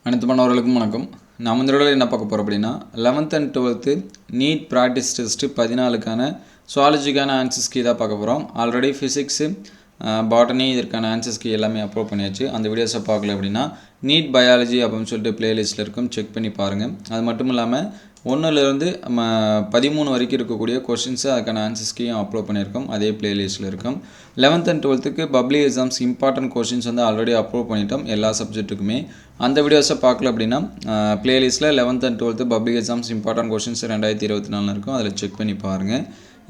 அனைத்து மாணவர்களுக்கும் வணக்கம். நாம் இந்த வீடியோவில் என்ன பார்க்க போகிறோம் அப்படின்னா 11th and 12th NEET practice test 14க்கான சுவாலஜிக்கான ஆன்சர்ஸ் கீ தான் பார்க்க போகிறோம். ஆல்ரெடி ஃபிசிக்ஸு பாட்டனி இதற்கான ஆன்சர்ஸ் கீ எல்லாமே அப்லோட் பண்ணியாச்சு. அந்த வீடியோஸை பார்க்கல அப்படின்னா நீட் பயாலஜி அப்படின்னு சொல்லிட்டு பிளேலிஸ்ட்டில் இருக்கும், செக் பண்ணி பாருங்கள். அது மட்டும் இல்லாமல் 1லேருந்து 13 வரைக்கும் இருக்கக்கூடிய கொஷின்ஸு அதுக்கான ஆன்சர்ஸ்கையும் அப்லோட் பண்ணியிருக்கோம், அதே பிளேலிஸ்ட்டில் இருக்கும். 11th and 12th public exams important questions வந்து ஆல்ரெடி அப்லோட் பண்ணிட்டோம் எல்லா சப்ஜெக்ட்டுக்குமே. அந்த வீடியோஸை பார்க்கல அப்படின்னா பிளேலிஸ்ட்டில் 11th and 12th public exams important questions 2024 இருக்கும், அதில் செக் பண்ணி பாருங்கள்.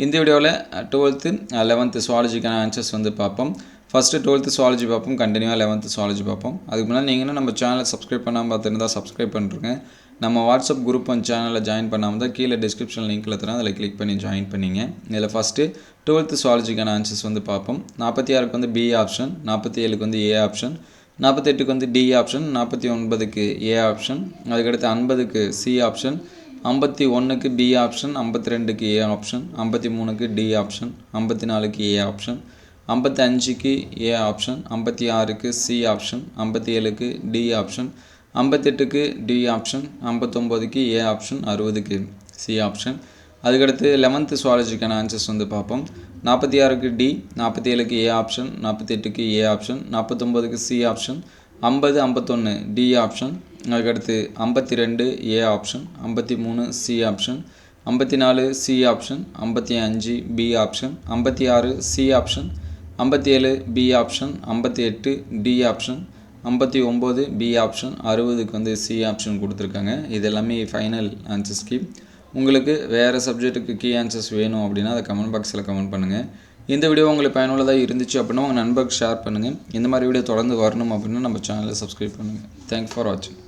இந்த வீடியோவில் 12th 11th சுவாலஜிக்கான ஆன்சர்ஸ் வந்து பார்ப்போம். ஃபஸ்ட்டு 12th சுவாலஜி பார்ப்போம், கண்டினியூவாக 11th சுவாலஜி பார்ப்போம். அதுக்கு முன்னாடி நீங்களும் நம்ம சேனலை சப்ஸ்கிரைப் பண்ணாமல் பார்த்துருந்தா சப்ஸ்கிரைப் பண்ணிருங்க. நம்ம வாட்ஸ்அப் குரூப் அண்ட் சேனலில் ஜாயின் பண்ணாமல் தான் கீழே டிஸ்கிரிப்ஷன் லிங்க்கில் தரேன், அதில் கிளிக் பண்ணி ஜாயின் பண்ணிங்க. இதில் ஃபஸ்ட்டு 12th சுவாலஜிக்கான ஆன்சர்ஸ் வந்து பார்ப்போம். 46க்கு வந்து பி ஆப்ஷன், 47க்கு வந்து ஏ ஆப்ஷன், 48க்கு வந்து டி ஆப்ஷன், 49க்கு ஏ ஆப்ஷன், அதுக்கடுத்து 50க்கு சி ஆப்ஷன், 51க்கு பி ஆப்ஷன், 52க்கு ஏ ஆப்ஷன், 53க்கு டி ஆப்ஷன், 54க்கு ஏ ஆப்ஷன், 55க்கு ஏ ஆப்ஷன், 56க்கு சி ஆப்ஷன், 57க்கு டி ஆப்ஷன், 58க்கு டி ஆப்ஷன், 59க்கு ஏ ஆப்ஷன், 60க்கு சி ஆப்ஷன். அதுக்கடுத்து 11th சுவாலஜிக்கான ஆன்சர்ஸ் வந்து பார்ப்போம். 46க்கு டி, 47க்கு ஏ ஆப்ஷன், 48க்கு ஏ ஆப்ஷன், 49க்கு சி ஆப்ஷன், 50, 51 டி ஆப்ஷன், அதுக்கடுத்து 52 A option, 53 C option, 54 C option, 55 B option, 56 C option, 57 B option, 58 D option, 59 B option, 60க்கு வந்து சி ஆப்ஷன் கொடுத்துருக்காங்க. இது எல்லாமே ஃபைனல் ஆன்சர்ஸ் கீ. உங்களுக்கு வேறு சப்ஜெக்ட்டுக்கு கீ ஆன்சர்ஸ் வேணும் அப்படின்னா அதை கமெண்ட் பாக்ஸில் கமெண்ட் பண்ணுங்கள். இந்த வீடியோ உங்களுக்கு பயனுள்ளதாக இருந்துச்சு அப்படின்னா உங்கள் நண்பருக்கு ஷேர் பண்ணுங்கள். இந்த மாதிரி வீடியோ தொடர்ந்து வரணும் அப்படின்னா நம்ம சேனலை சப்ஸ்கிரைப் பண்ணுங்கள். தேங்க்ஸ் ஃபார் வாட்சிங்.